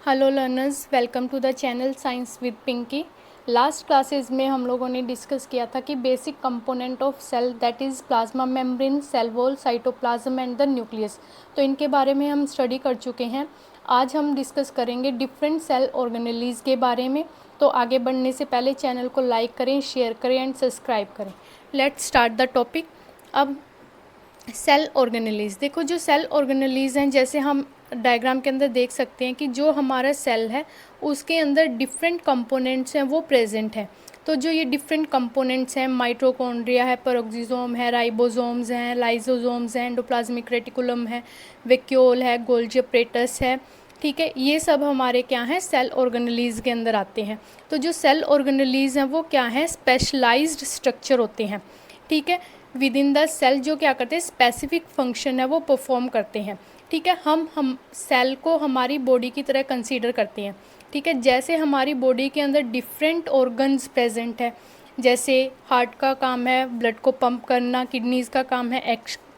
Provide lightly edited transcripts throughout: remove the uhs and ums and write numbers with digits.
Hello learners, welcome to the channel science with Pinki. Last classes में हम लोगों ने डिस्कस किया था कि basic component of cell that is plasma membrane, cell wall, cytoplasm and the nucleus. तो इनके बारे में हम स्टडी कर चुके हैं। आज हम डिस्कस करेंगे डिफरेंट सेल ऑर्गेनेलीज के बारे में। तो आगे बढ़ने से पहले चैनल को लाइक करें, शेयर करें एंड सब्सक्राइब करें। Let's start the topic. अब सेल ऑर्गेनेलीज देखो, जो सेल ऑर्गेनेलीज हैं, जैसे हम डायग्राम के अंदर देख सकते हैं कि जो हमारा सेल है उसके अंदर डिफरेंट कंपोनेंट्स हैं वो प्रेजेंट हैं। तो जो ये डिफरेंट कंपोनेंट्स हैं, माइटोकॉन्ड्रिया है, पेरोक्सिसोम है, राइबोसोम्स हैं, लाइसोसोम्स हैं, एंडोप्लाज्मिक रेटिकुलम है, वैक्यूल है, गोल्जी apparatus है, ठीक है। ये सब हमारे क्या हैं, सेल ऑर्गेनेलीज के अंदर आते हैं। तो जो सेल ऑर्गेनेलीज हैं वो क्या हैं, स्पेशलाइज्ड स्ट्रक्चर होते हैं, ठीक है। विद इन द सेल जो क्या करते हैं, स्पेसिफिक फंक्शन है वो परफॉर्म करते हैं, ठीक है। हम सेल को हमारी बॉडी की तरह कंसीडर करते हैं, ठीक है। जैसे हमारी बॉडी के अंदर डिफरेंट ऑर्गन्स प्रेजेंट है, जैसे हार्ट का काम है ब्लड को पंप करना, किडनीज़ का काम है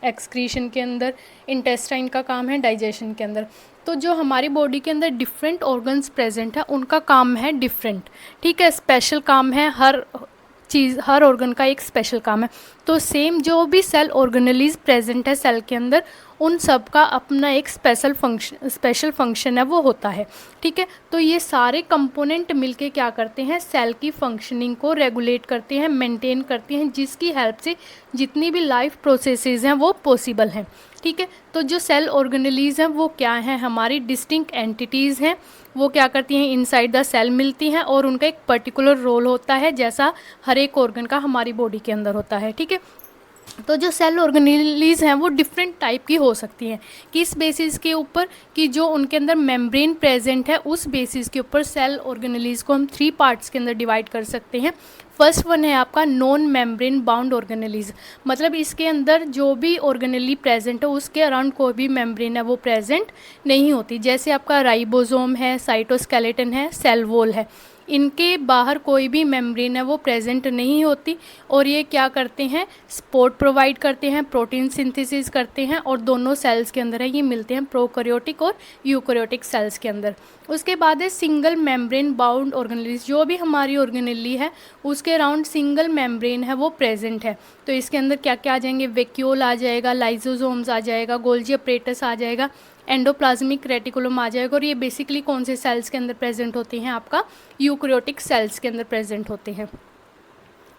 एक्सक्रीशन के अंदर, इंटेस्टाइन का काम है डाइजेशन के अंदर। तो जो हमारी बॉडी के अंदर डिफरेंट ऑर्गन्स प्रेजेंट है उनका काम है डिफरेंट, ठीक है। स्पेशल काम है, हर ऑर्गन का एक स्पेशल काम है। तो सेम जो भी सेल ऑर्गेनेलीज प्रेजेंट है सेल के अंदर, उन सब का अपना एक स्पेशल फंक्शन है वो होता है, ठीक है। तो ये सारे कंपोनेंट मिलके क्या करते हैं, सेल की फंक्शनिंग को रेगुलेट करते हैं, मेंटेन करते हैं, जिसकी हेल्प से जितनी भी लाइफ प्रोसेसेस हैं वो पॉसिबल हैं, ठीक है। तो जो सेल ऑर्गेनेलीज हैं वो क्या हैं, हमारी डिस्टिंक्ट एंटिटीज़ हैं। वो क्या करती हैं, इनसाइड द सेल मिलती हैं और उनका एक पर्टिकुलर रोल होता है, जैसा हर एक ऑर्गन का हमारी बॉडी के अंदर होता है, ठीक है। तो जो सेल ऑर्गेनेलीज हैं वो डिफरेंट टाइप की हो सकती हैं, किस बेसिस के ऊपर, कि जो उनके अंदर मेम्ब्रेन प्रेजेंट है उस बेसिस के ऊपर सेल ऑर्गेनेलीज को हम 3 पार्ट्स के अंदर डिवाइड कर सकते हैं। फर्स्ट वन है आपका नॉन मेम्ब्रेन बाउंड ऑर्गेनेलीज, मतलब इसके अंदर जो भी ऑर्गेनेली प्रेजेंट है उसके अराउंड कोई भी मेम्ब्रेन है वो प्रेजेंट नहीं होती। जैसे आपका राइबोसोम है, साइटोस्केलेटन है, सेल वॉल है, इनके बाहर कोई भी मेम्ब्रेन है वो प्रेजेंट नहीं होती। और ये क्या करते हैं, सपोर्ट प्रोवाइड करते हैं, प्रोटीन सिंथेसिस करते हैं, और दोनों सेल्स के अंदर है ये मिलते हैं, प्रोकैरियोटिक और यूकैरियोटिक सेल्स के अंदर। उसके बाद है सिंगल मेम्ब्रेन बाउंड ऑर्गेनेलीज, जो भी हमारी ऑर्गेनेली है उसके अराउंड सिंगल मेम्ब्रेन है वो प्रेजेंट है। तो इसके अंदर क्या क्या आ जाएंगे, वैक्यूल आ जाएगा, लाइसोसोम्स आ जाएगा, गोल्जी apparatus आ जाएगा, एंडोप्लाज्मिक रेटिकुलम आ जाएगा। और ये बेसिकली कौन से सेल्स के अंदर प्रेजेंट होते हैं, आपका यूकैरियोटिक सेल्स के अंदर प्रेजेंट होते हैं।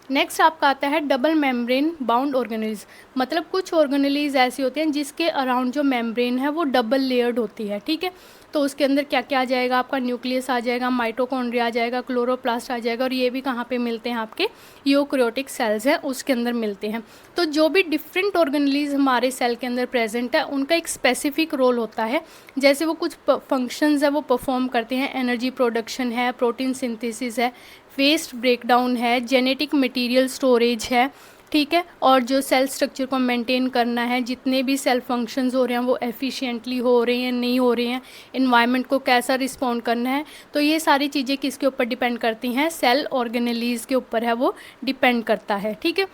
नेक्स्ट आपका आता है डबल मेम्ब्रेन बाउंड ऑर्गेनेलीज, मतलब कुछ ऑर्गेनेलीज ऐसी होती हैं जिसके अराउंड जो मेम्ब्रेन है वो डबल लेयर्ड होती है, ठीक है। तो उसके अंदर क्या क्या आ जाएगा, आपका न्यूक्लियस आ जाएगा, माइटोकॉन्ड्रिया आ जाएगा, क्लोरोप्लास्ट आ जाएगा, और ये भी कहाँ पे मिलते हैं, आपके यूकैरियोटिक सेल्स हैं उसके अंदर मिलते हैं। तो जो भी डिफरेंट ऑर्गेनेलीज हमारे सेल के अंदर प्रेजेंट है उनका एक स्पेसिफिक रोल होता है, जैसे वो कुछ फंक्शंस है वो परफॉर्म करते हैं, एनर्जी प्रोडक्शन है, प्रोटीन सिंथेसिस है, वेस्ट ब्रेकडाउन है, जेनेटिक मटेरियल स्टोरेज है, ठीक है। और जो सेल स्ट्रक्चर को मेंटेन करना है, जितने भी सेल फंक्शंस हो रहे हैं वो एफिशिएंटली हो रहे हैं नहीं हो रहे हैं, इन्वायरमेंट को कैसा रिस्पॉन्ड करना है, तो ये सारी चीज़ें किसके ऊपर डिपेंड करती हैं, सेल ऑर्गेनेलीज के ऊपर है वो डिपेंड करता है, ठीक है।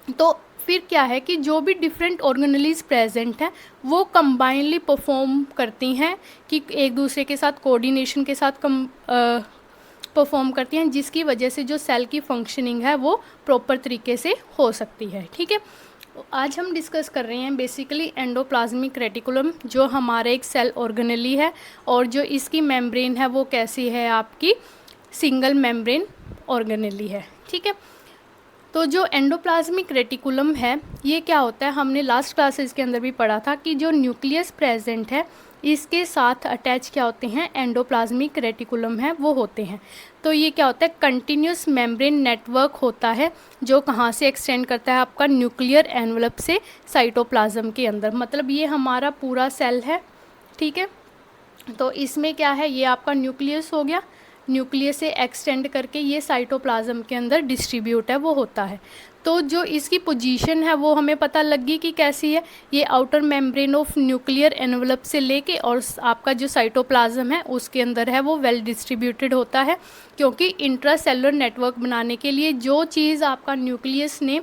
तो फिर क्या है कि जो भी डिफरेंट ऑर्गेनेलीज प्रेजेंट हैं वो कंबाइनली परफॉर्म करती हैं, कि एक दूसरे के साथ कोऑर्डिनेशन के साथ परफॉर्म करती हैं, जिसकी वजह से जो सेल की फंक्शनिंग है वो प्रॉपर तरीके से हो सकती है, ठीक है। आज हम डिस्कस कर रहे हैं बेसिकली एंडोप्लाज्मिक रेटिकुलम, जो हमारा एक सेल ऑर्गेनेली है, और जो इसकी मेम्ब्रेन है वो कैसी है, आपकी सिंगल मेम्ब्रेन ऑर्गेनेली है, ठीक है। तो जो एंडोप्लाज्मिक रेटिकुलम है ये क्या होता है, हमने लास्ट क्लासेस के अंदर भी पढ़ा था कि जो न्यूक्लियस प्रेजेंट है इसके साथ अटैच क्या होते हैं, एंडोप्लाज्मिक रेटिकुलम है वो होते हैं। तो ये क्या होता है, कंटिन्यूस मेम्ब्रेन नेटवर्क होता है, जो कहाँ से एक्सटेंड करता है, आपका न्यूक्लियर एनवलप से साइटोप्लाज्म के अंदर। मतलब ये हमारा पूरा सेल है, ठीक है। तो इसमें क्या है, ये आपका न्यूक्लियस हो गया, न्यूक्लियस से एक्सटेंड करके ये साइटोप्लाज्म के अंदर डिस्ट्रीब्यूट है वो होता है। तो जो इसकी पोजीशन है वो हमें पता लग गई कि कैसी है, ये outer membrane of nuclear envelope से लेके और आपका जो साइटोप्लाज्म है उसके अंदर है वो वेल डिस्ट्रीब्यूटेड होता है, क्योंकि इंट्रासेलुलर नेटवर्क बनाने के लिए जो चीज़ आपका न्यूक्लियस ने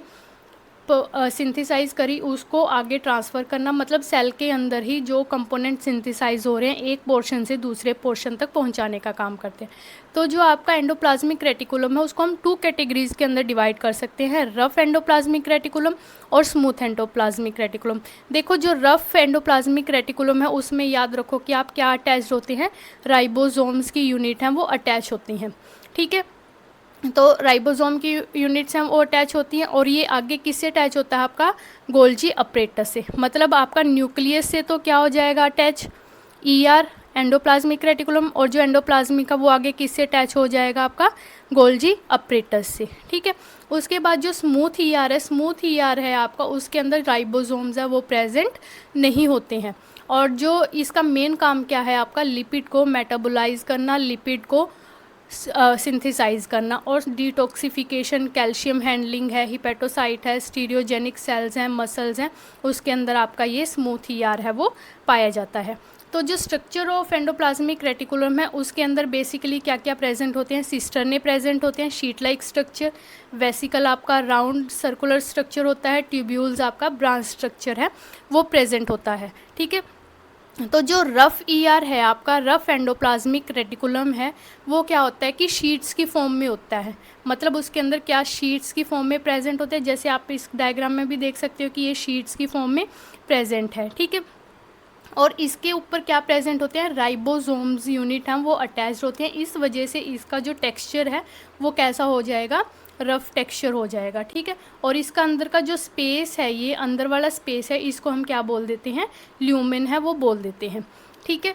सिंथेसाइज करी उसको आगे ट्रांसफ़र करना, मतलब सेल के अंदर ही जो कंपोनेंट सिंथेसाइज हो रहे हैं एक पोर्शन से दूसरे पोर्शन तक पहुंचाने का काम करते हैं। तो जो आपका एंडोप्लाज्मिक रेटिकुलम है उसको हम 2 कैटेगरीज़ के अंदर डिवाइड कर सकते हैं, रफ एंडोप्लाज्मिक रेटिकुलम और स्मूथ एंडोप्लाज्मिक रेटिकुलम। देखो जो रफ एंडोप्लाज्मिक रेटिकुलम है उसमें याद रखो कि आप क्या अटैच होते हैं, राइबोसोम्स की यूनिट हैं वो अटैच होती हैं, ठीक है। तो राइबोसोम की यूनिट्स हैं वो अटैच होती हैं, और ये आगे किससे अटैच होता है, आपका गोल्जी अपरेटस से, मतलब आपका न्यूक्लियस से तो क्या हो जाएगा अटैच, ईआर एंडोप्लाज्मिक रेटिकुलम, और जो एंडोप्लाज्मिक का वो आगे किससे अटैच हो जाएगा, आपका गोल्जी अपरेटस से, ठीक है। उसके बाद जो स्मूथ ईआर है, स्मूथ ईआर है आपका, उसके अंदर राइबोसोम्स है वो प्रेजेंट नहीं होते हैं, और जो इसका मेन काम क्या है आपका, लिपिड को मेटाबोलाइज करना, लिपिड को सिंथेसाइज करना और डिटॉक्सिफिकेशन, कैल्शियम हैंडलिंग है, हिपेटोसाइट है, स्टीरियोजेनिक सेल्स हैं, मसल्स हैं, उसके अंदर आपका ये स्मूथ ईआर है वो पाया जाता है। तो जो स्ट्रक्चर ऑफ एंडोप्लाज्मिक रेटिकुलम है उसके अंदर बेसिकली क्या क्या प्रेजेंट होते हैं, सिस्टर्ने प्रेजेंट होते हैं, शीट लाइक स्ट्रक्चर, वेसिकल आपका राउंड सर्कुलर स्ट्रक्चर होता है, ट्यूब्यूल्स आपका ब्रांच स्ट्रक्चर है वो प्रेजेंट होता है, ठीक है। तो जो रफ़ ईआर है आपका, रफ़ एंडोप्लाज्मिक रेटिकुलम है, वो क्या होता है कि शीट्स की फॉर्म में होता है, मतलब उसके अंदर क्या शीट्स की फॉर्म में प्रेजेंट होते हैं, जैसे आप इस डायग्राम में भी देख सकते हो कि ये शीट्स की फॉर्म में प्रेजेंट है, ठीक है। और इसके ऊपर क्या प्रेजेंट होते हैं, राइबोसोम्स यूनिट हैं वो अटैच होते हैं, इस वजह से इसका जो टेक्सचर है वो कैसा हो जाएगा, रफ टेक्सचर हो जाएगा, ठीक है। और इसका अंदर का जो स्पेस है, ये अंदर वाला स्पेस है, इसको हम क्या बोल देते हैं, ल्यूमेन है वो बोल देते हैं, ठीक है।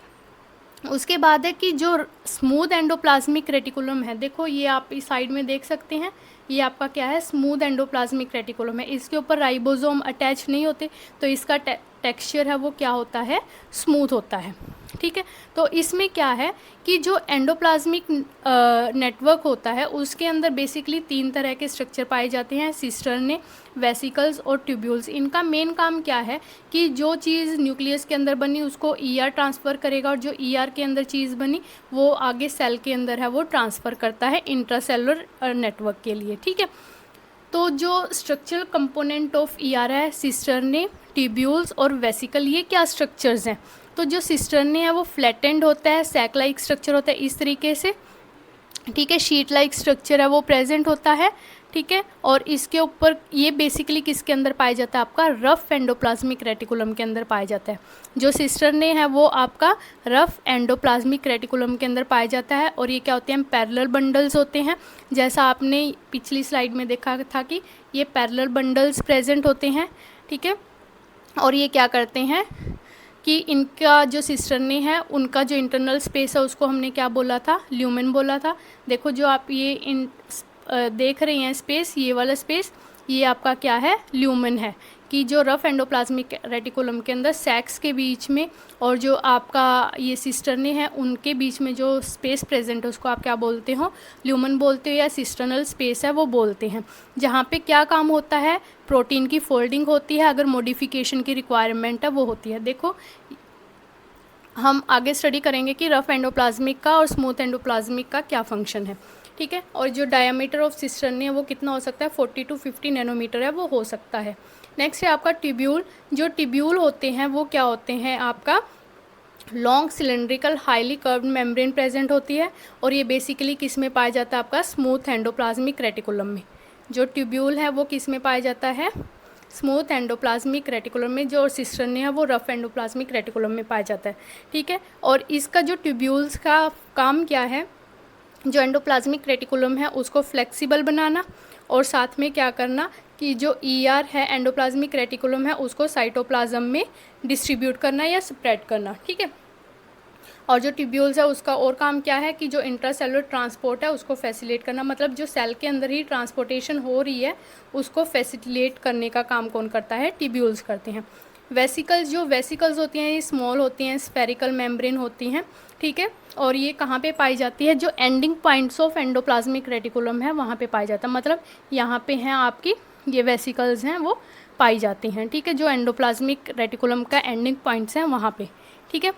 उसके बाद है कि जो स्मूथ एंडोप्लाज्मिक रेटिकुलम है, देखो ये आप इस साइड में देख सकते हैं, ये आपका क्या है, स्मूथ एंडोप्लाज्मिक रेटिकुलम है, इसके ऊपर राइबोसोम अटैच नहीं होते, तो इसका टेक्सचर है वो क्या होता है, स्मूथ होता है, ठीक है। तो इसमें क्या है कि जो एंडोप्लाज्मिक नेटवर्क होता है उसके अंदर बेसिकली 3 तरह के स्ट्रक्चर पाए जाते हैं, सिस्टर्ने, वेसिकल्स और ट्यूब्यूल्स। इनका मेन काम क्या है कि जो चीज़ न्यूक्लियस के अंदर बनी उसको ईआर ट्रांसफ़र करेगा, और जो ईआर के अंदर चीज़ बनी वो आगे सेल के अंदर है वो ट्रांसफ़र करता है इंट्रासेलुलर नेटवर्क के लिए, ठीक है। तो जो स्ट्रक्चरल कंपोनेंट ऑफ ईआर है, सिस्टर्ने, ट्यूब्यूल्स और वेसिकल, ये क्या स्ट्रक्चर्स हैं। तो जो सिस्टर्ने है वो फ्लैटेंड होता है, सैक लाइक स्ट्रक्चर होता है इस तरीके से, ठीक है, शीट लाइक स्ट्रक्चर है वो प्रेजेंट होता है, ठीक है। और इसके ऊपर ये बेसिकली किसके अंदर पाया जाता है, आपका रफ एंडोप्लाज्मिक रेटिकुलम के अंदर पाया जाता है। जो सिस्टर्ने है वो आपका रफ एंडोप्लाज्मिक रेटिकुलम के अंदर पाया जाता है, और ये क्या होते हैं, पैरेलल बंडल्स होते हैं, जैसा आपने पिछली स्लाइड में देखा था कि ये पैरेलल बंडल्स प्रेजेंट होते हैं, ठीक है। और ये क्या करते हैं कि इनका जो सिस्टर्ने है उनका जो इंटरनल स्पेस है उसको हमने क्या बोला था, ल्यूमेन बोला था। देखो जो आप ये देख रहे हैं स्पेस, ये वाला स्पेस, ये आपका क्या है, ल्यूमेन है, कि जो रफ एंडोप्लाज्मिक रेटिकुलम के अंदर सैक्स के बीच में और जो आपका ये सिस्टर्ने हैं उनके बीच में जो स्पेस प्रेजेंट है उसको आप क्या बोलते हो, ल्यूमेन बोलते हो या सिस्टर्नल स्पेस है वो बोलते हैं, जहाँ पे क्या काम होता है, प्रोटीन की फोल्डिंग होती है, अगर मॉडिफिकेशन की रिक्वायरमेंट है वो होती है। देखो हम आगे स्टडी करेंगे कि रफ एंडोप्लाज्मिक का और स्मूथ एंडोप्लाज्मिक का क्या फंक्शन है, ठीक है। और जो डायमीटर ऑफ सिस्टर्ने है वो कितना हो सकता है, 40 to 50 नैनोमीटर है वो हो सकता है। नेक्स्ट है आपका ट्यूब्यूल। जो ट्यूब्यूल होते हैं वो क्या होते हैं, आपका long cylindrical highly curved membrane present होती है, और ये बेसिकली किस में पाया जाता है, आपका स्मूथ एंडोप्लाज्मिक रेटिकुलम में। जो ट्यूब्यूल है वो किस में पाया जाता है, स्मूथ एंडोप्लाज्मिक रेटिकुलम में। जो सिस्टर्ने है वो रफ एंडोप्लाज्मिक रेटिकुलम में पाया जाता है, ठीक है। और इसका जो ट्यूब्यूल्स का काम क्या है, जो एंडोप्लाज्मिक रेटिकुलम है उसको फ्लेक्सिबल बनाना, और साथ में क्या करना कि जो ईआर है एंडोप्लाज्मिक रेटिकुलम है उसको साइटोप्लाज्म में डिस्ट्रीब्यूट करना या स्प्रेड करना, ठीक है। और जो ट्यूब्यूल्स है उसका और काम क्या है कि जो इंट्रासेलुलर ट्रांसपोर्ट है उसको फैसिलिटेट करना, मतलब जो सेल के अंदर ही ट्रांसपोर्टेशन हो रही है उसको फैसिलिटेट करने का काम कौन करता है, ट्यूब्यूल्स करते हैं। वेसिकल्स, जो वेसिकल्स होती हैं ये स्मॉल होती हैं, स्फेरिकल मेम्ब्रेन होती हैं, ठीक है। और ये कहाँ पे पाई जाती है, जो ending points of endoplasmic reticulum है वहाँ पे पाई जाता है, मतलब यहाँ पे हैं आपकी ये वेसिकल्स हैं वो पाई जाती हैं, ठीक है, जो एंडोप्लाज्मिक रेटिकुलम का एंडिंग पॉइंट्स हैं वहाँ पे, ठीक है।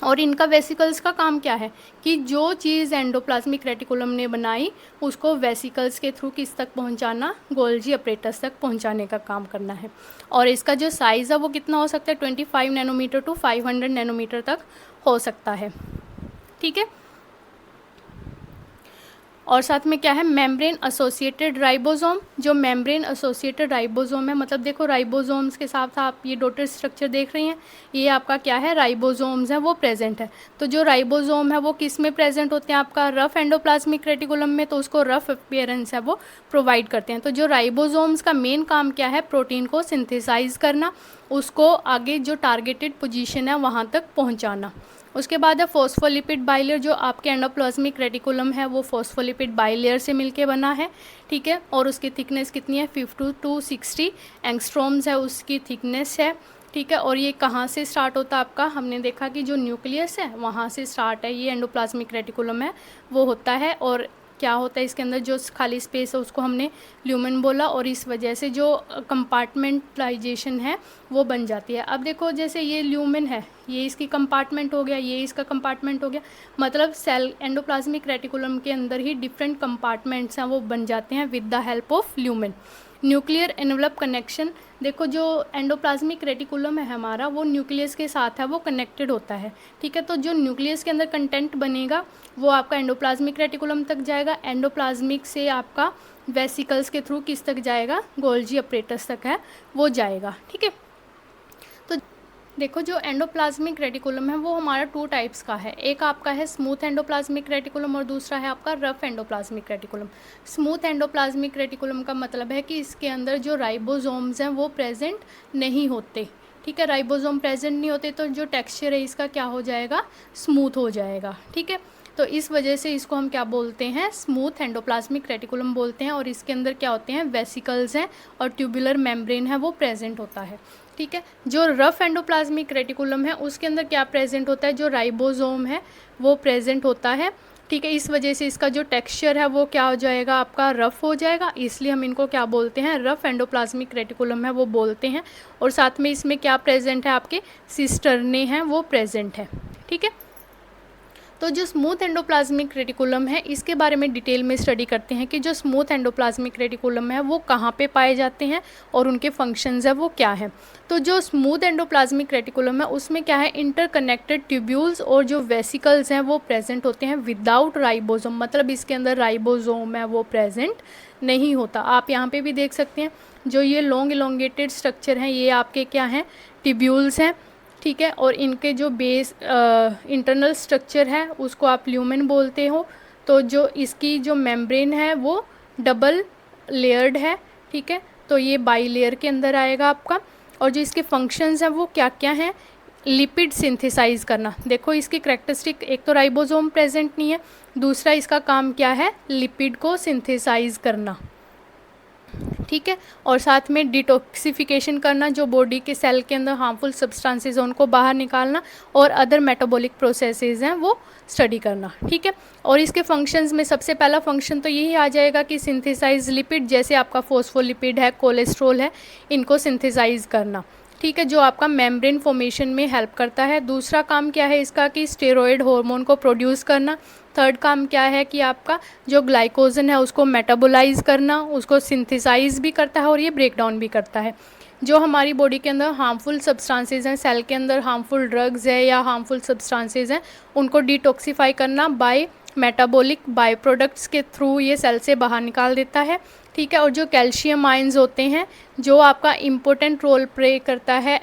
और इनका वेसिकल्स का काम क्या है कि जो चीज़ एंडोप्लाज्मिक रेटिकुलम ने बनाई उसको वेसिकल्स के थ्रू किस तक पहुंचाना, गोल्जी अपरेटस तक पहुंचाने का काम करना है। और इसका जो साइज़ है वो कितना हो सकता है, 25 नैनोमीटर टू 500 नैनोमीटर तक हो सकता है। ठीक है, और साथ में क्या है, मेम्ब्रेन एसोसिएटेड राइबोसोम। जो मेम्ब्रेन एसोसिएटेड राइबोसोम है, मतलब देखो राइबोसोम्स के साथ आप ये डॉटेड स्ट्रक्चर देख रही हैं, ये आपका क्या है, राइबोसोम्स हैं, वो प्रेजेंट है। तो जो राइबोसोम है वो किस में प्रेजेंट होते हैं, आपका रफ एंडोप्लाज्मिक रेटिकुलम में, तो उसको रफ अपीयरेंस है वो प्रोवाइड करते हैं। तो जो राइबोसोम्स का मेन काम क्या है, प्रोटीन को सिंथेसाइज करना, उसको आगे जो टारगेटेड पोजीशन है वहाँ तक पहुँचाना। उसके बाद है फॉस्फोलिपिड बाइलेयर। जो आपके एंडोप्लाज्मिक रेटिकुलम है वो फॉस्फोलिपिड बाइलेयर से मिलके बना है। ठीक है, और उसकी थिकनेस कितनी है, 50 to 60 एंगस्ट्रॉम्स है उसकी थिकनेस है। ठीक है, और ये कहाँ से स्टार्ट होता है आपका, हमने देखा कि जो न्यूक्लियस है वहाँ से स्टार्ट है, ये एंडोप्लाज्मिक रेटिकुलम है वो होता है। और क्या होता है इसके अंदर, जो खाली स्पेस है उसको हमने ल्यूमेन बोला, और इस वजह से जो कंपार्टमेंटलाइजेशन है वो बन जाती है। अब देखो जैसे ये ल्यूमेन है, ये इसकी कंपार्टमेंट हो गया, ये इसका कंपार्टमेंट हो गया, मतलब सेल एंडोप्लाज्मिक रेटिकुलम के अंदर ही डिफरेंट कंपार्टमेंट्स हैं वो बन जाते हैं with the help of lumen. Nuclear envelope connection, देखो जो एंडोप्लाज्मिक रेटिकुलम है हमारा वो न्यूक्लियस के साथ है वो कनेक्टेड होता है। ठीक है, तो जो न्यूक्लियस के अंदर कंटेंट बनेगा वो आपका एंडोप्लाज्मिक रेटिकुलम तक जाएगा, एंडोप्लाज्मिक से आपका वेसिकल्स के थ्रू किस तक जाएगा, गोल्जी अपरेटस तक है वो जाएगा। ठीक है, तो देखो जो एंडोप्लाज्मिक रेटिकुलम है वो हमारा 2 टाइप्स का है, एक आपका है स्मूथ एंडोप्लाज्मिक रेटिकुलम और दूसरा है आपका rough endoplasmic reticulum. Smooth endoplasmic reticulum का मतलब है कि इसके अंदर जो राइबोसोम्स हैं वो प्रेजेंट नहीं होते। ठीक है, राइबोसोम प्रेजेंट नहीं होते तो जो टेक्सचर है इसका क्या हो जाएगा, स्मूथ हो जाएगा। ठीक है, तो इस वजह से इसको हम क्या बोलते हैं, स्मूथ एंडोप्लाज्मिक रेटिकुलम बोलते हैं। और इसके अंदर क्या होते हैं, वेसिकल्स हैं और ट्यूबुलर मेम्ब्रेन है वो प्रेजेंट होता है। ठीक है, जो रफ एंडोप्लाज्मिक रेटिकुलम है उसके अंदर क्या प्रेजेंट होता है, जो राइबोसोम है वो प्रेजेंट होता है। ठीक है, इस वजह से इसका जो टेक्सचर है वो क्या हो जाएगा, आपका रफ हो जाएगा, इसलिए हम इनको क्या बोलते हैं, रफ एंडोप्लाज्मिक रेटिकुलम है वो बोलते हैं। और साथ में इसमें क्या प्रेजेंट है, आपके सिस्टर्ने हैं वो प्रेजेंट है। ठीक है, तो जो स्मूथ एंडोप्लाज्मिक रेटिकुलम है इसके बारे में डिटेल में स्टडी करते हैं कि जो स्मूथ एंडोप्लाज्मिक रेटिकुलम है वो कहाँ पे पाए जाते हैं और उनके फंक्शंस है वो क्या है। तो जो स्मूथ एंडोप्लाज्मिक रेटिकुलम है उसमें क्या है, इंटरकनेक्टेड ट्यूब्यूल्स और जो वेसिकल्स हैं वो प्रेजेंट होते हैं विदाउट राइबोसोम, मतलब इसके अंदर राइबोसोम है वो प्रेजेंट नहीं होता। आप यहाँ पे भी देख सकते हैं जो ये लॉन्ग इलोंगेटेड स्ट्रक्चर हैं ये आपके क्या हैं, ट्यूब्यूल्स हैं। ठीक है, और इनके जो बेस इंटरनल स्ट्रक्चर है उसको आप ल्यूमेन बोलते हो। तो जो इसकी जो मेम्ब्रेन है वो डबल लेयर्ड है। ठीक है, तो ये बाई लेयर के अंदर आएगा आपका। और जो इसके फंक्शंस हैं वो क्या क्या हैं, लिपिड सिंथेसाइज करना। देखो इसकी करैक्टरिस्टिक, एक तो राइबोसोम प्रेजेंट नहीं है, दूसरा इसका काम क्या है, लिपिड को सिंथेसाइज करना। ठीक है, और साथ में डिटॉक्सिफिकेशन करना, जो बॉडी के सेल के अंदर हार्मफुल सब्सटेंसेस हैं उनको बाहर निकालना, और अदर मेटाबॉलिक प्रोसेसेस हैं वो स्टडी करना। ठीक है, और इसके फंक्शंस में सबसे पहला फंक्शन तो यही आ जाएगा कि सिंथेसाइज लिपिड, जैसे आपका फॉस्फोलिपिड है, कोलेस्ट्रॉल है, इनको सिंथेसाइज करना। ठीक है, जो आपका मेम्ब्रेन फॉर्मेशन में हेल्प करता है। दूसरा काम क्या है इसका कि स्टेरॉयड हार्मोन को प्रोड्यूस करना। थर्ड काम क्या है कि आपका जो ग्लाइकोजन है उसको मेटाबोलाइज करना, उसको सिंथेसाइज भी करता है और ये ब्रेक डाउन भी करता है। जो हमारी बॉडी के अंदर हार्मफुल सब्सटेंसेस हैं, सेल के अंदर हार्मफुल ड्रग्स है या हार्मफुल सब्सटेंसेस हैं, उनको डिटॉक्सिफाई करना बाय मेटाबॉलिक बाय प्रोडक्ट्स के थ्रू ये सेल से बाहर निकाल देता है। ठीक है, और जो कैल्शियम आयंस होते हैं जो आपका इम्पोर्टेंट रोल प्ले करता है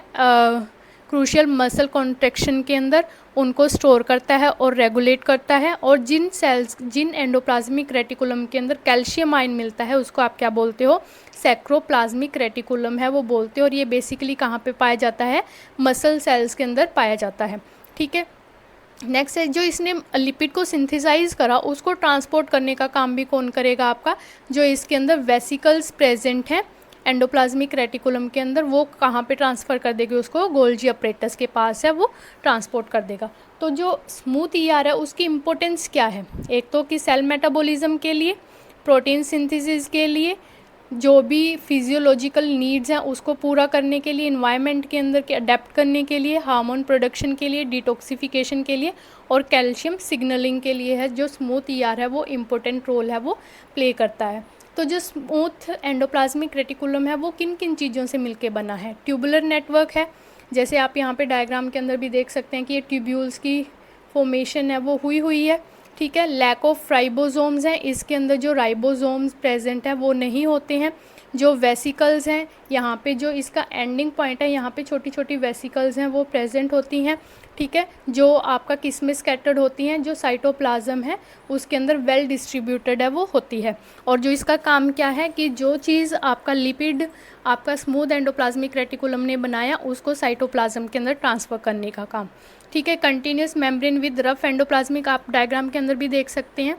क्रूशियल मसल कॉन्ट्रैक्शन के अंदर, उनको स्टोर करता है और रेगुलेट करता है। और जिन सेल्स, जिन एंडोप्लाज्मिक रेटिकुलम के अंदर कैल्शियम आयन मिलता है उसको आप क्या बोलते हो, सैक्रोप्लाज्मिक रेटिकुलम है वो बोलते हो। और ये बेसिकली कहाँ पे पाया जाता है, मसल सेल्स के अंदर पाया जाता है। ठीक है, नेक्स्ट है जो इसने लिपिड को सिंथेसाइज करा उसको ट्रांसपोर्ट करने का काम भी कौन करेगा, आपका जो इसके अंदर वेसिकल्स प्रेजेंट हैं एंडोप्लाज्मिक रेटिकुलम के अंदर, वो कहाँ पे ट्रांसफ़र कर देगी उसको, गोल्जी अपरेटस के पास है वो ट्रांसपोर्ट कर देगा। तो जो स्मूथ ईआर है उसकी इम्पोर्टेंस क्या है, एक तो कि सेल मेटाबॉलिज्म के लिए, प्रोटीन सिंथेसिस के लिए, जो भी फिजियोलॉजिकल नीड्स हैं उसको पूरा करने के लिए, इन्वायरमेंट के अंदर के अडेप्ट करने के लिए, हार्मोन प्रोडक्शन के लिए, डिटॉक्सिफिकेशन के लिए और कैल्शियम सिग्नलिंग के लिए है। जो स्मूथ ईआर है वो इम्पोर्टेंट रोल है वो प्ले करता है। तो जो स्मूथ एंडोप्लाज्मिक रेटिकुलम है वो किन किन चीज़ों से मिलके बना है? ट्यूबुलर नेटवर्क है, जैसे आप यहाँ पे डायग्राम के अंदर भी देख सकते हैं कि ये ट्यूब्यूल्स की फॉर्मेशन है वो हुई है, ठीक है। लैक ऑफ राइबोसोम्स हैं, इसके अंदर जो राइबोसोम्स प्रेजेंट है वो नहीं होते हैं। जो वेसिकल्स हैं, यहाँ पे जो इसका एंडिंग पॉइंट है यहाँ पे छोटी छोटी वेसिकल्स हैं वो प्रेजेंट होती हैं, ठीक है। जो आपका किस में स्कैटर्ड होती हैं, जो साइटोप्लाज्म है उसके अंदर वेल डिस्ट्रीब्यूटेड है वो होती है। और जो इसका काम क्या है कि जो चीज़ आपका लिपिड आपका स्मूथ एंडोप्लाज्मिक रेटिकुलम ने बनाया उसको साइटोप्लाज्म के अंदर ट्रांसफ़र करने का काम, ठीक है। Continuous membrane with rough endoplasmic, आप डायग्राम के अंदर भी देख सकते हैं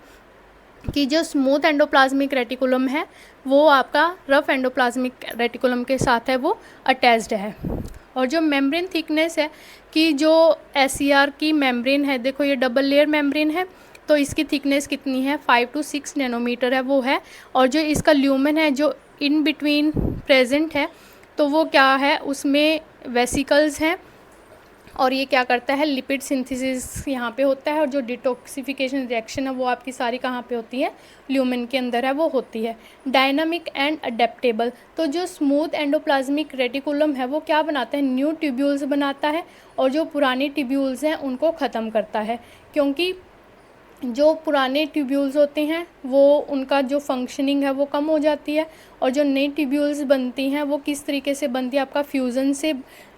कि जो स्मूथ एंडोप्लाज्मिक रेटिकुलम है वो आपका रफ एंडोप्लाज्मिक रेटिकुलम के साथ है वो अटैच्ड है। और जो मेम्ब्रेन थिकनेस है कि जो एसईआर की मेम्ब्रेन है, देखो ये डबल लेयर मेम्ब्रेन है, तो इसकी थिकनेस कितनी है 5 to 6 नैनोमीटर है वो है। और जो इसका ल्यूमेन है जो इन बिटवीन प्रेजेंट है तो वो क्या है, उसमें वेसिकल्स हैं और ये क्या करता है, लिपिड सिंथेसिस यहाँ पे होता है। और जो डिटॉक्सिफिकेशन रिएक्शन है वो आपकी सारी कहाँ पे होती है, ल्यूमेन के अंदर है वो होती है। डायनामिक एंड अडेप्टेबल, तो जो स्मूथ एंडोप्लाज्मिक रेटिकुलम है वो क्या बनाता है, न्यू ट्यूब्यूल्स बनाता है और जो पुरानी ट्यूब्यूल्स हैं उनको ख़त्म करता है। क्योंकि जो पुराने ट्यूब्यूल्स होते हैं वो उनका जो फंक्शनिंग है वो कम हो जाती है और जो नई ट्यूब्यूल्स बनती हैं वो किस तरीके से बनती है, आपका फ्यूज़न से,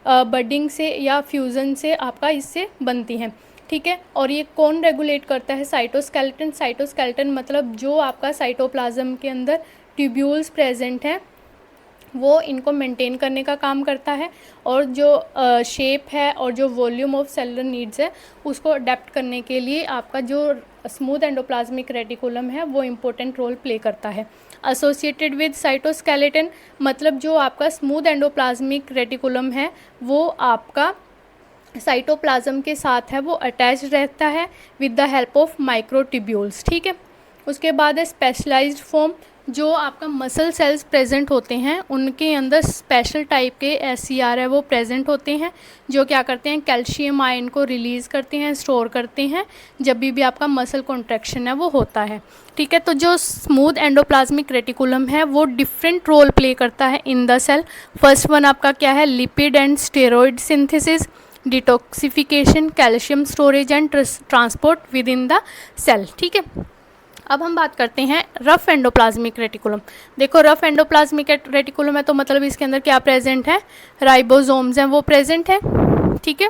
बडिंग से या फ्यूज़न से आपका इससे बनती हैं, ठीक है। और ये कौन रेगुलेट करता है, साइटोस्केलेटन। साइटोस्केलेटन मतलब जो आपका साइटोप्लाज्म के अंदर ट्यूब्यूल्स प्रेजेंट हैं वो इनको मेंटेन करने का काम करता है और जो शेप है और जो वॉल्यूम ऑफ सेलुलर नीड्स है उसको अडेप्ट करने के लिए आपका जो स्मूथ एंडोप्लाज्मिक रेटिकुलम है वो इम्पोर्टेंट रोल प्ले करता है। एसोसिएटेड विद साइटोस्केलेटन मतलब जो आपका स्मूथ एंडोप्लाज्मिक रेटिकुलम है वो आपका साइटोप्लाज्म के साथ है वो अटैच रहता है with the help of microtubules, ठीक है। उसके बाद है स्पेशलाइज्ड फॉर्म, जो आपका मसल सेल्स प्रेजेंट होते हैं उनके अंदर स्पेशल टाइप के एससीआर है वो प्रेजेंट होते हैं जो क्या करते हैं, कैल्शियम आयन को रिलीज़ करते हैं, स्टोर करते हैं जब भी आपका मसल कॉन्ट्रैक्शन है वो होता है, ठीक है। तो जो स्मूथ एंडोप्लाज्मिक रेटिकुलम है वो डिफरेंट रोल प्ले करता है in the cell. First one आपका क्या है, lipid and steroid synthesis, detoxification, calcium storage and transport within the cell, ठीक है। अब हम बात करते हैं रफ एंडोप्लाज्मिक रेटिकुलम। देखो रफ एंडोप्लाज्मिक रेटिकुलम है तो मतलब इसके अंदर क्या प्रेजेंट है, राइबोसोम्स हैं वो प्रेजेंट है, ठीक है।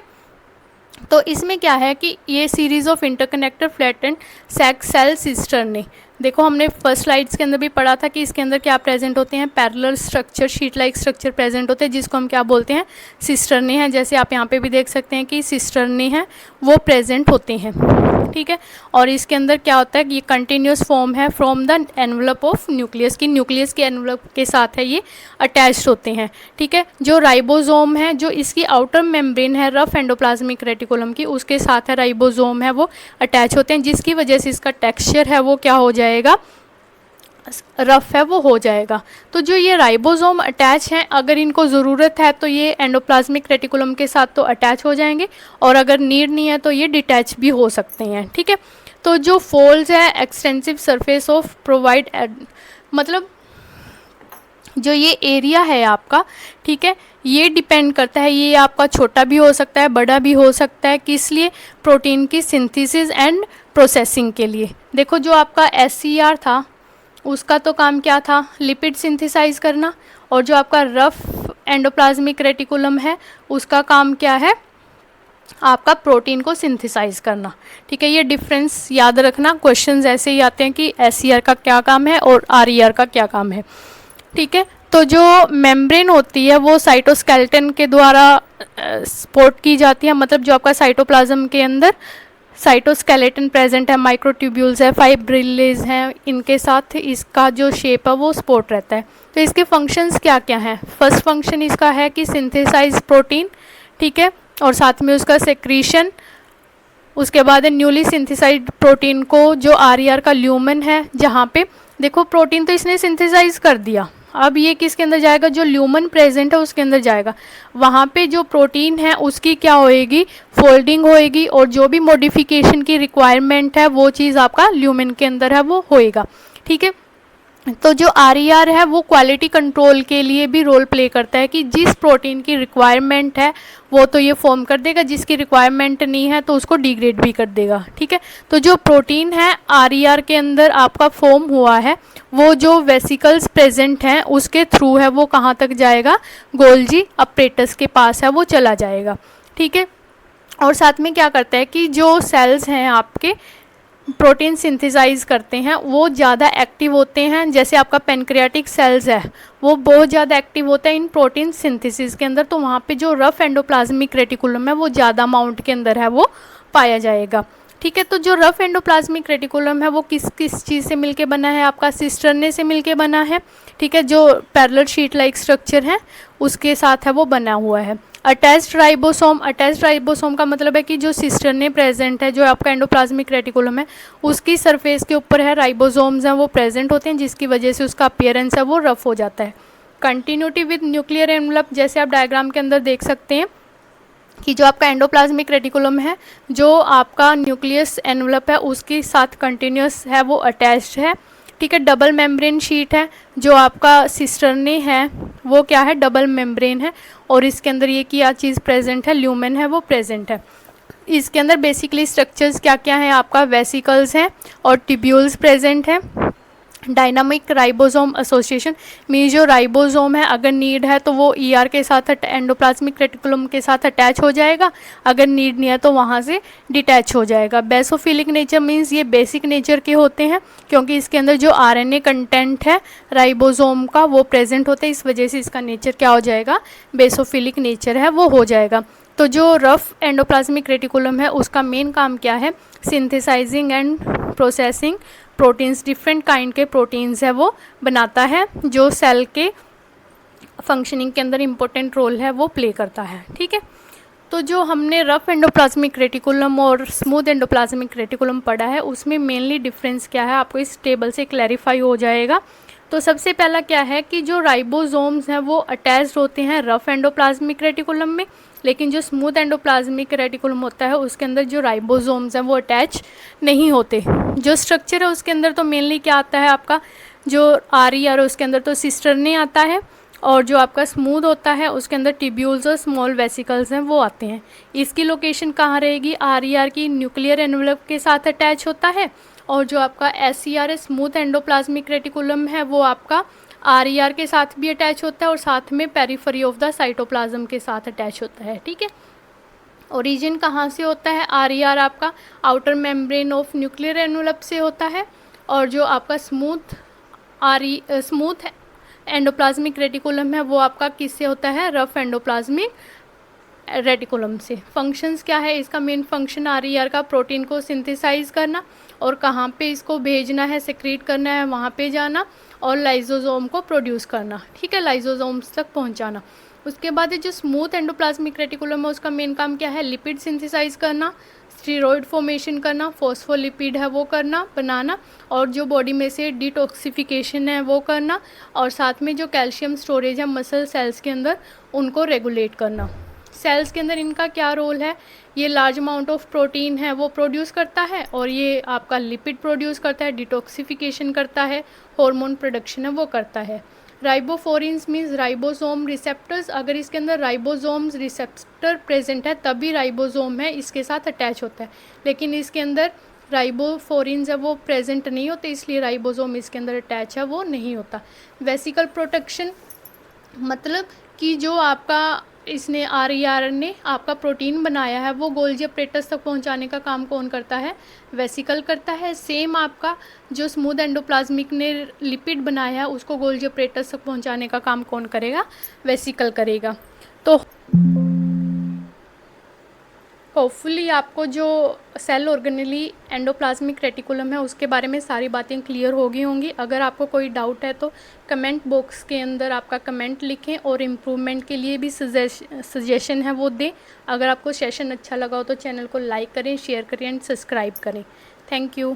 तो इसमें क्या है कि ये series of interconnected flattened sac cell cisternae, देखो हमने फर्स्ट स्लाइड्स के अंदर भी पढ़ा था कि इसके अंदर क्या प्रेजेंट होते हैं, parallel structure, sheet like structure present होते हैं जिसको हम क्या बोलते हैं, सिस्टर्नी हैं। जैसे आप यहाँ पे भी देख सकते हैं कि सिस्टर्नी हैं वो प्रेजेंट होते हैं, ठीक है। और इसके अंदर क्या होता है कि ये कंटिन्यूस फॉर्म है from the envelope of nucleus, की न्यूक्लियस के एनवलप के साथ है ये अटैच्ड होते हैं, ठीक है। जो राइबोसोम है, जो इसकी आउटर मेम्ब्रेन है रफ एंडोप्लाज्मिक रेटिकुलम की, उसके साथ है राइबोसोम है वो अटैच होते हैं जिसकी वजह से इसका टेक्सचर है वो क्या हो जाएगा, रफ है वो हो जाएगा। तो जो ये राइबोसोम अटैच हैं अगर इनको ज़रूरत है तो ये एंडोप्लाज्मिक रेटिकुलम के साथ तो अटैच हो जाएंगे और अगर नीड नहीं है तो ये डिटैच भी हो सकते हैं, ठीक है। तो जो फोल्ड्स है एक्सटेंसिव सरफेस ऑफ प्रोवाइड, मतलब जो ये एरिया है आपका, ठीक है, ये डिपेंड करता है, ये आपका छोटा भी हो सकता है बड़ा भी हो सकता है, किस लिए, प्रोटीन की सिंथेसिस एंड प्रोसेसिंग के लिए। देखो जो आपका एससीआर था उसका तो काम क्या था, लिपिड सिंथेसाइज करना, और जो आपका रफ एंडोप्लाज्मिक रेटिकुलम है उसका काम क्या है, आपका प्रोटीन को सिंथेसाइज करना, ठीक है। ये डिफरेंस याद रखना, क्वेश्चंस ऐसे ही आते हैं कि एससीआर का क्या काम है और आरईआर का क्या काम है, ठीक है। तो जो मेम्ब्रेन होती है वो साइटोस्केलेटन के द्वारा सपोर्ट की जाती है, मतलब जो आपका साइटोप्लाज्म के अंदर साइटोस्केलेटन प्रेजेंट है, माइक्रोट्यूब्यूल्स है, फाइब्रिलेज हैं, इनके साथ इसका जो शेप है वो सपोर्ट रहता है। तो इसके फंक्शंस क्या क्या हैं, फर्स्ट फंक्शन इसका है कि सिंथेसाइज प्रोटीन, ठीक है, और साथ में उसका सेक्रीशन। उसके बाद है न्यूली सिंथेसाइज्ड प्रोटीन को जो आरईआर का ल्यूमेन है, जहाँ पे देखो प्रोटीन तो इसने सिंथेसाइज कर दिया, अब ये किसके अंदर जाएगा, जो ल्यूमन प्रेजेंट है उसके अंदर जाएगा। वहाँ पे जो प्रोटीन है उसकी क्या होएगी, फोल्डिंग होएगी, और जो भी मॉडिफिकेशन की रिक्वायरमेंट है वो चीज़ आपका ल्यूमन के अंदर है वो होएगा। ठीक है, तो जो RER है वो क्वालिटी कंट्रोल के लिए भी रोल प्ले करता है कि जिस प्रोटीन की रिक्वायरमेंट है वो तो ये फॉर्म कर देगा, जिसकी रिक्वायरमेंट नहीं है तो उसको डिग्रेड भी कर देगा। ठीक है, तो जो प्रोटीन है RER के अंदर आपका फॉर्म हुआ है वो जो वेसिकल्स प्रेजेंट हैं उसके थ्रू है वो कहाँ तक जाएगा, गोल्जी अपरेटस के पास है वो चला जाएगा। ठीक है, और साथ में क्या करता है कि जो सेल्स हैं आपके प्रोटीन सिंथेसाइज करते हैं वो ज़्यादा एक्टिव होते हैं, जैसे आपका पेनक्रियाटिक सेल्स है वो बहुत ज़्यादा एक्टिव होता है इन प्रोटीन सिंथेसिस के अंदर, तो वहाँ पे जो रफ एंडोप्लाज्मिक रेटिकुलम है वो ज़्यादा अमाउंट के अंदर है वो पाया जाएगा। ठीक है, तो जो रफ एंडोप्लाज्मिक रेटिकुलम है वो किस किस चीज़ से मिलके बना है, आपका सिस्टर्ने से मिलके बना है। ठीक है, जो पैरेलल शीट लाइक स्ट्रक्चर है उसके साथ है वो बना हुआ है। अटैच्ड राइबोसोम का मतलब है कि जो सिस्टर्ने प्रेजेंट है, जो आपका एंडोप्लाज्मिक रेटिकुलम है उसकी सरफेस के ऊपर है राइबोसोम्स हैं वो प्रेजेंट होते हैं, जिसकी वजह से उसका अपीयरेंस है वो रफ हो जाता है। कंटिन्यूटी विद न्यूक्लियर एनवलप, जैसे आप डायग्राम के अंदर देख सकते हैं कि जो आपका एंडोप्लाज्मिक रेटिकुलम है, जो आपका न्यूक्लियस एनवलप है उसके साथ कंटिन्यूस है वो अटैच्ड है। ठीक है, डबल मेम्ब्रेन शीट है, जो आपका सिस्टर्ने है वो क्या है, डबल मेम्ब्रेन है, और इसके अंदर ये क्या चीज़ प्रेजेंट है, ल्यूमेन है वो प्रेजेंट है। इसके अंदर बेसिकली स्ट्रक्चर्स क्या क्या हैं, आपका वेसिकल्स हैं और टिब्यूल्स प्रेजेंट है। डायनामिक राइबोसोम एसोसिएशन मीन जो राइबोसोम है अगर नीड है तो वो ER के साथ एंडोप्लाज्मिक रेटिकुलम के साथ अटैच हो जाएगा, अगर नीड नहीं है तो वहाँ से डिटैच हो जाएगा। बेसोफिलिक नेचर मीन्स ये बेसिक नेचर के होते हैं, क्योंकि इसके अंदर जो RNA कंटेंट है राइबोसोम का वो प्रेजेंट होता है, इस वजह से इसका नेचर क्या हो जाएगा, बेसोफिलिक नेचर है वो हो जाएगा। तो जो रफ एंडोप्लाज्मिक रेटिकुलम है उसका मेन काम क्या है, synthesising and processing proteins, different kind के प्रोटीन्स है वो बनाता है, जो सेल के फंक्शनिंग के अंदर इम्पोर्टेंट रोल है वो प्ले करता है। ठीक है, तो जो हमने रफ एंडोप्लाज्मिक रेटिकुलम और स्मूथ एंडोप्लाज्मिक रेटिकुलम पढ़ा है उसमें मेनली डिफरेंस क्या है आपको इस टेबल से क्लैरिफाई हो जाएगा। तो सबसे पहला क्या है कि जो राइबोसोम्स हैं वो अटैच्ड होते हैं रफ एंडोप्लाज्मिक रेटिकुलम में, लेकिन जो स्मूथ एंडोप्लाज्मिक रेटिकुलम होता है उसके अंदर जो राइबोसोम्स हैं वो अटैच नहीं होते। जो स्ट्रक्चर है उसके अंदर तो मेनली क्या आता है, आपका जो RER उसके अंदर तो सिस्टर्ने आता है, और जो आपका स्मूथ होता है उसके अंदर टिब्यूल्स और स्मॉल वेसिकल्स हैं वो आते हैं। इसकी लोकेशन कहाँ रहेगी, RER की न्यूक्लियर एनवलप के साथ अटैच होता है, और जो आपका SER स्मूथ एंडोप्लाज्मिक रेटिकुलम है वो आपका RER के साथ भी अटैच होता है और साथ में पेरिफेरी ऑफ द साइटोप्लाज्म के साथ अटैच होता है। ठीक है, ओरिजिन कहाँ से होता है, RER आपका outer membrane of nuclear envelope से होता है, और जो आपका स्मूथ एंडोप्लाज्मिक रेटिकुलम है वो आपका किससे होता है, रफ एंडोप्लाज्मिक रेटिकुलम से। फंक्शंस क्या है, इसका मेन फंक्शन RER का प्रोटीन को सिंथेसाइज करना और कहाँ पे इसको भेजना है, सेक्रेट करना है वहाँ पे जाना, और लाइसोसोम को प्रोड्यूस करना। ठीक है, लाइसोसोम्स तक पहुँचाना। उसके बाद जो स्मूथ एंडोप्लाज्मिक रेटिकुलम है उसका मेन काम क्या है, लिपिड सिंथेसाइज करना, स्टीरॉयड फॉर्मेशन करना, फॉस्फोलिपिड है वो करना बनाना, और जो बॉडी में से डिटॉक्सिफिकेशन है वो करना, और साथ में जो कैल्शियम स्टोरेज है मसल सेल्स के अंदर उनको रेगुलेट करना। सेल्स के अंदर इनका क्या रोल है, ये लार्ज अमाउंट ऑफ प्रोटीन है वो प्रोड्यूस करता है, और ये आपका लिपिड प्रोड्यूस करता है, डिटॉक्सिफिकेशन करता है, हार्मोन प्रोडक्शन है वो करता है। राइबोफोरिन्स मीन्स राइबोसोम रिसेप्टर्स, अगर इसके अंदर राइबोसोम्स रिसेप्टर प्रेजेंट है तभी राइबोसोम है इसके साथ अटैच होता है, लेकिन इसके अंदर राइबोफोरिन्स है वो प्रेजेंट नहीं होते, इसलिए राइबोसोम इसके अंदर अटैच है वो नहीं होता। वेसिकल प्रोटेक्शन मतलब कि जो आपका इसने RER ने आपका प्रोटीन बनाया है वो गोल्जी अपरेटस तक पहुंचाने का काम कौन करता है, वेसिकल करता है। सेम आपका जो स्मूथ एंडोप्लाज्मिक ने लिपिड बनाया है उसको गोल्जी अपरेटस तक पहुंचाने का काम कौन करेगा, वेसिकल करेगा। तो होपफुली आपको जो सेल ऑर्गेनेली एंडोप्लाज्मिक रेटिकुलम है उसके बारे में सारी बातें क्लियर हो गई होंगी। अगर आपको कोई डाउट है तो कमेंट बॉक्स के अंदर आपका कमेंट लिखें, और इम्प्रूवमेंट के लिए भी सजेशन है वो दें। अगर आपको सेशन अच्छा लगा हो तो चैनल को लाइक करें, शेयर करें एंड सब्सक्राइब करें। Thank you.